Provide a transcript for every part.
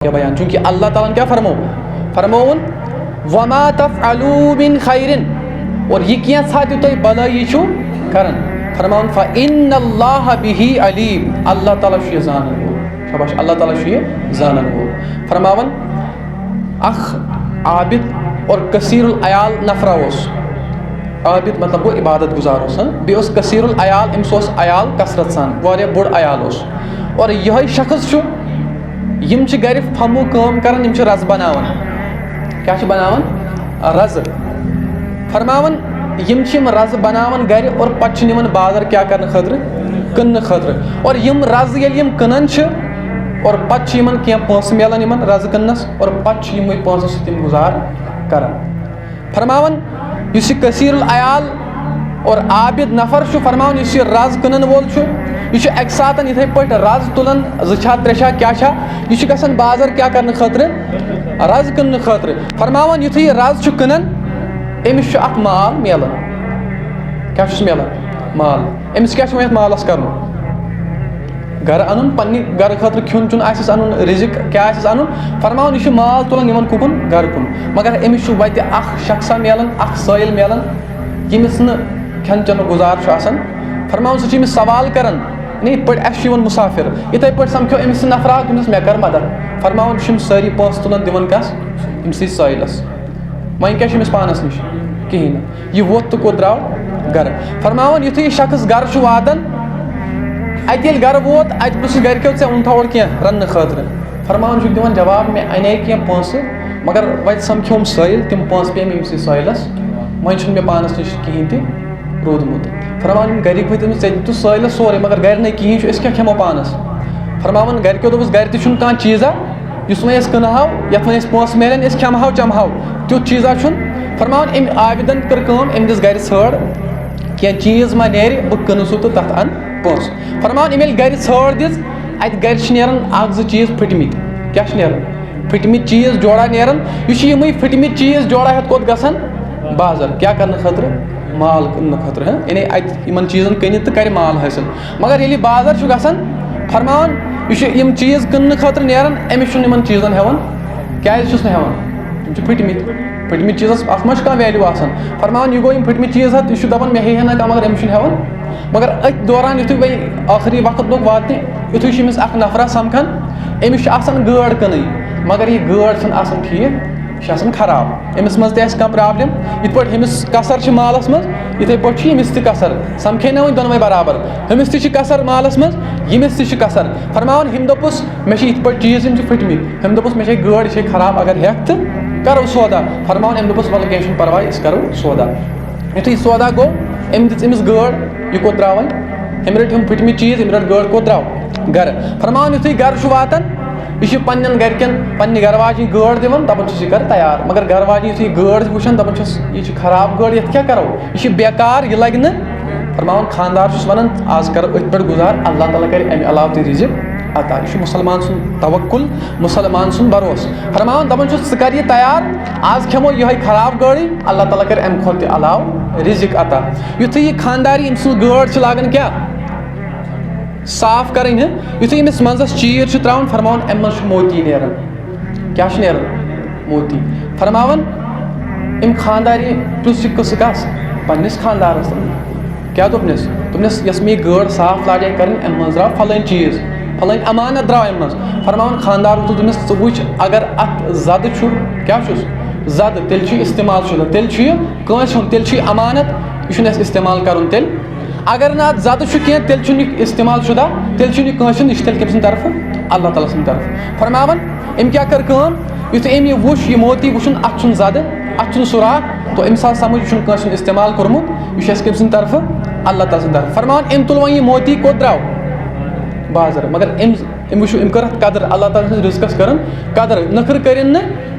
क्या बयान, चूँकि अल्लाह ताला क्या फरमोन वमा तफ़अलू मिन खैरिन, और ये क्या साथ तो भलाई छु करन, फरमान फ़इन्नल्लाह बिही अलीम, अल्लाह ताला छु जानन वो, शाबाश अल्लाह ताला छु जानन वो। फरमावन अख आबिद और कसीरुल अयाल नफरा ओस, आबिद मतलब वो इबादत गुजार ओस, बेस कसीरुल अयाल अम्स ओस अयाल कसरत सान वारिया बोड़ अयाल ओस, और यह शख्स छु यम च गर फमू काम करन, यम च रज बनावन, क्या च बनावन रज, फरमावन यम च रज बनावन गर और पच निवन बाजार क्या करने खतर कन्न खतर, और यम रज ये यम कनन च और पच यमन क्या पोस मिलन यमन रज कन्नस और पच यम पोस तिम गुजार करन। फरमावन युस कसीरुल अयाल और आबिद नफर छु, फरमावन युस रज कनन वोल छु यह एक साथ इथे पे रज तुलन जा त्रे क्या यह गसान बाजार क्या करने खतर रज कन्न खतर, फरमावन युथ यह रज कनन अमिस माल मिलन, क्या मिलन माल, अमिस क्या मालस कर घर अन पन्ने घर खतर खुन चुन अन रिजिक क्या अन, फरमावन यह माल तुलन निवन कुन घर कुन, मगर अमिस वत शख्सा मिलन साइल मिलन यमिस न खेन चन गुजार फरमावन सह सवाल करन नहीं पे मुसाफिर इथे पे समझो अमिस नफरा तुमस मे कर मदद, फरमावन सारी पोस तुलन दिवन कस अमस साइलस, वह क्या पानस नश कहें यह वोत तो को द्राव घर, फरमावन युथ यह शख्स घर वातान अत घर वोत अत पृछ गरक्यो ऐ उन थोड़ क्या रन खतर, फरमावन दिवन जवाब मे अने क्या पोस मगर वत समझोम साइल तिम पोस पे अमस साइलस, वह मे पानस नश कहें तह रोदमुत, फरमान गरिक वे तो साइल सोरे मगर गर नहीं कहें क्या खेमो पानस, फरमान गरक्यो दोस गर तुम कह चीज़ा इस वो कनहाव ये वो पोस मिलन खेमहाव चमहाव तुथ चीज़ा, फरमान अम आबिदन कर अम दिस गर षड़ क्या चीज़ मा नेर बह कन सह तो तथ अन पोस, फरमान अम गर षड़ दिस अत गर नान जो चीज़ फटमित क्या फटमित चीज़ जोड़ा नान, यह फटमित चीज़ जोड़ा हेत कोत गसान बाजार क्या करने खतर माल कन्न खतर यानी अत चीज़न कनित तो कर माल हासिल, मगर ये बाजार गसान फरमान यह चीज़ कन्न खतर नान अमिस चीज़न हेवन क्या हेवन फटमित चीज़स अत मा कह वैल्यू आसान, फरमान यह गो फटमित चीज़ हत यह दपान मे हे ना कह मगर अमिस हेवन, मगर अत दौरान युथ वह आखिरी वक्त लोग वात युथ अमिस नफरा समखान अमिस गाड़ कन मगर यह गाड़ ठीक यह खराब, अमिस मज कह प्रॉब्लम इत पे हमिस कसर मालस मज इथे पे यमिस कसर समखे ना वो दोनों बराबर हमिस कसर मालस मज यमिस कसर, फरमान हम दोपुस मे इत पे चीज़ फटमित हम दोपुस मे गाड़ यह खराब अगर हेक तो करो सौदा, फरमान अम दोपुस वल कह परवाह अस करो सौदा, युथ सौदा गो अम दिस गाड़ यह कोत द्राव हम रट हम फटमित चीज़ हम रट गाड़ कोत द्राव घर, फरमान युथ घर वातान यह पन्न गरकन पन्ने घर वाजन गाड़ दिवन दपान कर तैयार, मगर घर वाजन युथ गाड़ वुचान दपान यह खराब गाड़ ये क्या करो यह बेकार यह लगे न, फरमान खानदार वन आज कर अथ पे गुजार अल्लाह ताला कर अमे अलाव तह रिजिक अता, यह मुसलमान सुन तवक्कुल मुसलमान सुन भरोस, फरमान दपान सह कर यह तैयार आज खेमो यह खराब गाड़ी अल्लाह ताला कर अमे खुद अलाव रिजिक अता, युथ यह खानदारी अम सज गाड़ लागन क्या साफ करें युथ अमिस मंजस चीर त्रावन, फरमान अम मज मोती नेरन क्या नेरन मोती, फरमावन अम खानदारी पृछ कस कस पन्निस खानदारस क्या दोपनिस यस मे गाड़ साफ लागे कर अम मज द्राव फलान चीज़ फलान अमानत द्राव अम मज, फरमावन खानदार तो दोपनिस च वुच अगर अत जद क्या जद तेल इस्तेमाल शुदा तेल कंस तेल अमानत यह इस्तेमाल कर तेल, अगर ना जद कह तेल इस्तेमाल शुदा तेल कंस नश तेल कम तरफ अल्लाह ताला सद तरफ, फरमावन अम क्या कर युथ अम यह वुच यह मोती वुचन अत जद अत सुराख तो अमिस समझ यह कंस इस्तेमाल कोर्मुत यह कम सद तरफ अल्लाह ताला सद तरफ, फरमान अम तुल वो यह मोती कोत द्राव बाजार, मगर अम वो कर कदर अल्लाह ताला रिज़्क़स कर कदर नखर करें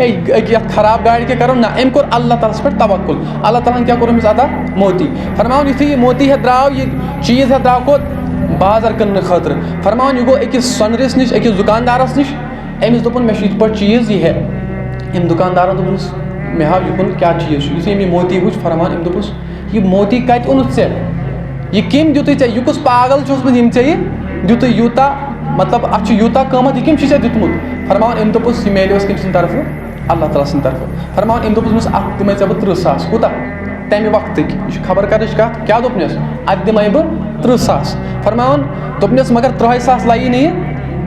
ये खराब गाड़ क्या करो ना अम कोर अल्लाह ताला पे तवक्कुल, अल्लाह ताला क्या कोर अदा मोती, फरमान युथ यह मोती है द्राव यह चीज़ है द्राव कोत बाजार कन्न खतर, फरमान यह गो अकिस सनरिस नश अकिस दुकानदारस नश अमिस दोपन मे इत पे चीज़ यह है अम दुकानदार दोपस मे हाव यह क्या चीज़ युथ अम मोती वुच, फरमान अम दोपस यह मोती कत ओनुत ऐ यह कम दुत ऐ यह कुस पागल यम ऐ दुत यूता मतलब अत यूता कमत यह कम दितमुत, फरमावन अमि दोपस यह मिले कम सद तरफ अल्लाह ताला सद तरफ फरमावन अमि दोपस अत दिमे बह 30 सास कूता तमि वक्त यह खबर कर कत क्या दोपनस अत दिमे बह 30 सास फरमावन दोपनस मगर 30 सास लगी नहीं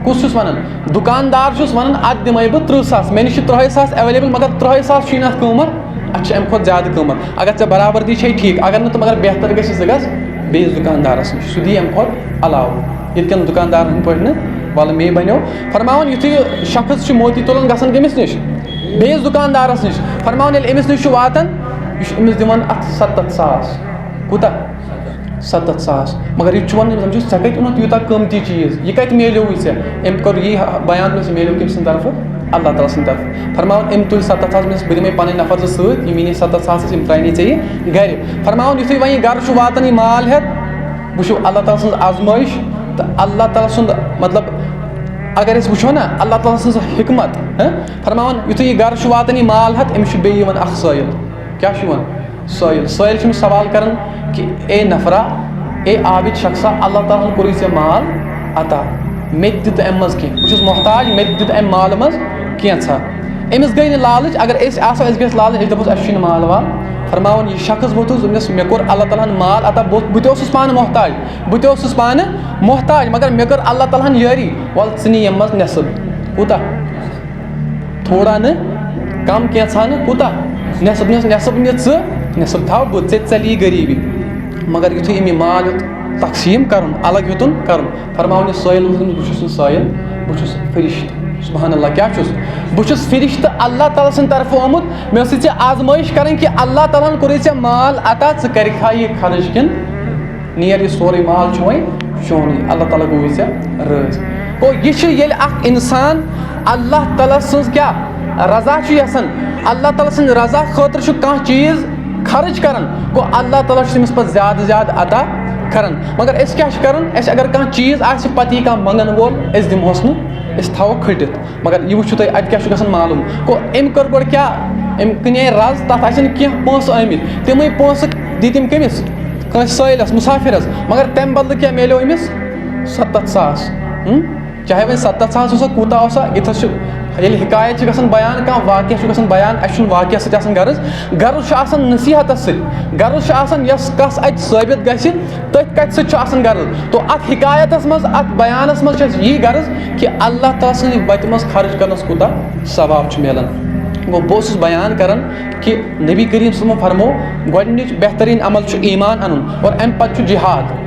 कुछ वन दुकानदार वन अत दिमे बह 30 सास मे निश 30 सास एवेलेबल मगर 30 सास कीमत अच्छा अम खुद ज्यादा कीमत अगर ऐ बराबरदी ठीक अगर न तो मगर बेहतर गस बेस दुकानदारस नश सह दी अम खुद अलाव ये दुकानदार पे वल मे बनो फरमावन युथु शख्स मोती तुलन गसन कमिस निश बेस दुकानदारस निश फरमावन अमिस निश वातान अमिस दिवान अत 70 सास कूता 70 सास मगर यह वन समझो ऐ कत उन यूता कीमती चीज यह कत मिलो अम कर यह बयान मिलो कम सद तरफ अल्लाह ताला सद तरफ फरमावन अम तुल 70 सास मे दिमे पन नफर सत मे 70 सास त्राने ऐ गर फरमावन युथु वह गर वातान यह माल हेत वो अल्लाह ताला सज आजमाइश तो अल्लाह ताला सुंद मतलब अगर वो ना अल्लाह ताला सज हिकमत फरमावन युथु यह गर वातान यह माल हेत अमिस बेन साइल क्या साइल साइल सवाल कर कि ए नफरा ए आबिद शख्सा अल्लाह ताला कोर ऐ माल अता मे दित अम मज कह बहुत मोहताज मे दित अम माल मज कैसा अमिस गई लालच अगर गई लालच दपोस अ माल वाल फरमावन यह शख्स वोथुस मे कोर अल्लाह ताला माल अता बहुत पान मोहताज बहुत पान मोहताज मगर मे कर अल्लाह ताला यारी वल नी अम मज नेसब कूता थोड़ा न कम कैसा न कूता नेसब नेसब थाव बह चली गरीबी मगर युथु अमि माल तकसीम कर अलग युतन कर फरमावन साइल बहुत साइल बहुत फरिश्त सुबहान अल्लाह क्या बहुत फरिश्त अल्लाह ताला सद तरफ आमुत मे ऐ आजमाइश कर कि अल्लाह ताला कोर ऐ माल अता कर यह खर्च किन नियर यह सोरे माल वह चोन अल्लाह ताला गो ऐ रज गो यह इंसान अल्लाह ताला सज क्या रजा यसान अल्लाह ताला सद रजा खतर कह चीज खर्च कर गो अल्लाह ताला तमिस पे ज्यादा ज्यादा अता कर मगर क्या कर अगर कह चीज पति कह मंगन वोल दिमोस न थो खटित मगर यह वो अत क्या मालूम गो अम कर गो क्या अम कने रज तथ कह पोस आमित तम पोस दिम कमिस साइलस मुसाफिरस मगर तम बदल क्या मिलो अमिस 70 सास चाहे वह 70 सास कूता इत ये हिकायत बयान कह वाक्य बयान अ वाक्य सत गर्ज गर्ज नसीहत गर्ज यस कस अत साबित गि तथ कत सत गर्ज तो अत हिकायत मज अत बयानस मज यही गर्ज कि अल्लाह ताला सद वत मज खर्च करनस कूता सवाब मिलान गो बहुत बयान कर कि नबी करीम सल्लल्लाहु अलैहि वसल्लम फरमो गोडनिच बेहतरीन अमल ईमान अन और अम पे जिहाद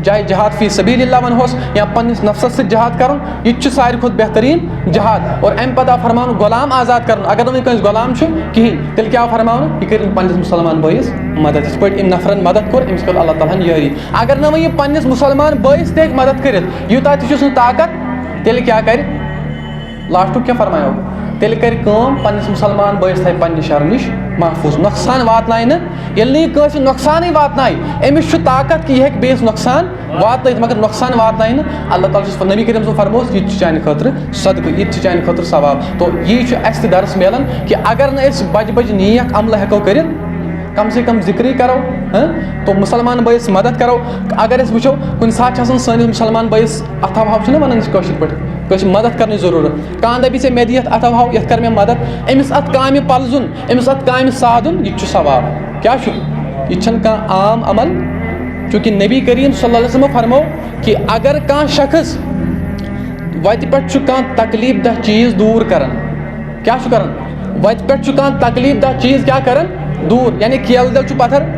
चाहे जहाद फी सबीलिल्लाह वनहोस या पन्निस नफ्सस से जहाद कर यह सारे खुद बेहतरीन जहाद और अम पता फरमान गुलाम आज़ाद कर अगर नई कंस गुलाम कहें तेल क्या फरमान यह कर पन्निस मुसलमान बयस मदद इस पे नफरन मदद कोर अमिस कर अल्लाह ताला यारी अगर न वह पन्निस मुसलमान बयस ते मदद कर यूता तुस ताकत तेल क्या कर लास्टुक क्या फरमायो तेल कर पन्निस मुसलमान बयस थे पन्ने शर नश महफूज नुकसान वातनाय नह नुकसान वातनाय अमिस ताकत कि यह बेस नुकसान वात मगर नुकसान वातनाय न अल्लाह ताला नबी करीम फरमोस यह चान खतर सदक़ यह चान खतर सवाब तो यह दर्स मिलान कि अगर न बज बज नेक अमल हेको कर कम से कम जिक्र करो तो मुसलमान बयस मदद करो अगर वो कुन सात सन मुसलमान बयस अथव हाव वन पे मदद कर जरूरत कह दपी मे दियत अथव हाव ये कर मे मदद अमिस अत काम पलजुन अमिस अत काम साधुन यह सवाब क्या यह आम अमल चूँकि नबी करीम सल्लल्लाहु अलैहि वसल्लम फरमो कि अगर कह शख्स वत पे तकलीफ दह चीज़ दूर कर क्या कर वत पे तकलीफ दह चीज़ क्या कर दूर यानी केल दल पत्थर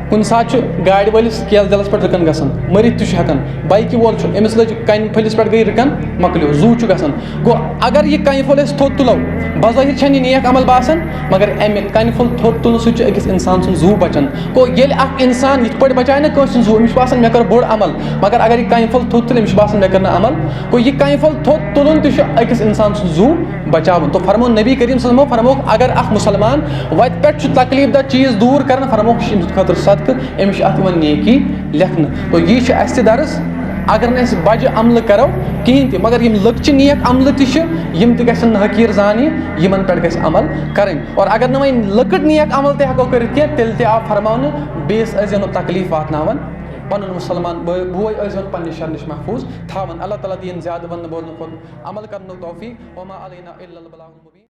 कुन सात गाड़ वलिस केल दलस पे रिकन गसन मरित हेकान बाइक वोल अमिस लज कन फलिस पे गई रिकन मकलो जू गसन गो अगर यह कन फल थोद तुलो बज़ाहिर छन नेक अमल बासन मगर अमे कन फल थोद तुल अकिस इंसान सुन जू बचान गो ये इंसान ये बचाए ना कस जू अमिस बासन मे कर बोड़ अमल मगर अगर यह कन फल थोद तुल अमिस बासन मे कर अमल गो यह कन फल थोद तुलन अकिस इंसान सुन जू बचावन तो फरमो नबी करीम सल्लल्लाहु अलैहि वसल्लम फरमो अगर अख मुसलमान वत पे तकलीफ दा चीज़ दूर कर फरमो खतर सदक़ अमिस अत नेकी लेखन तो यह दर्स अगर न बज अमल करो कहें तह मगर लकच नेक अमल तम तन हकीर जानी यमन पे गस अमल करें और अगर न वह लकट नेक अमल हेको कर तेल आव फरमाने बेस अजन तकलीफ वातनावन पनुन मुसलमान बोय ٲسۍزن पन्नہِ शर निश महफूज थावन। अल्लाह ताला दीन ज़्यादा वन बोलने खोत अमल करने तौफीक। वमा अलैना इल्लल बलागुल मुबीन।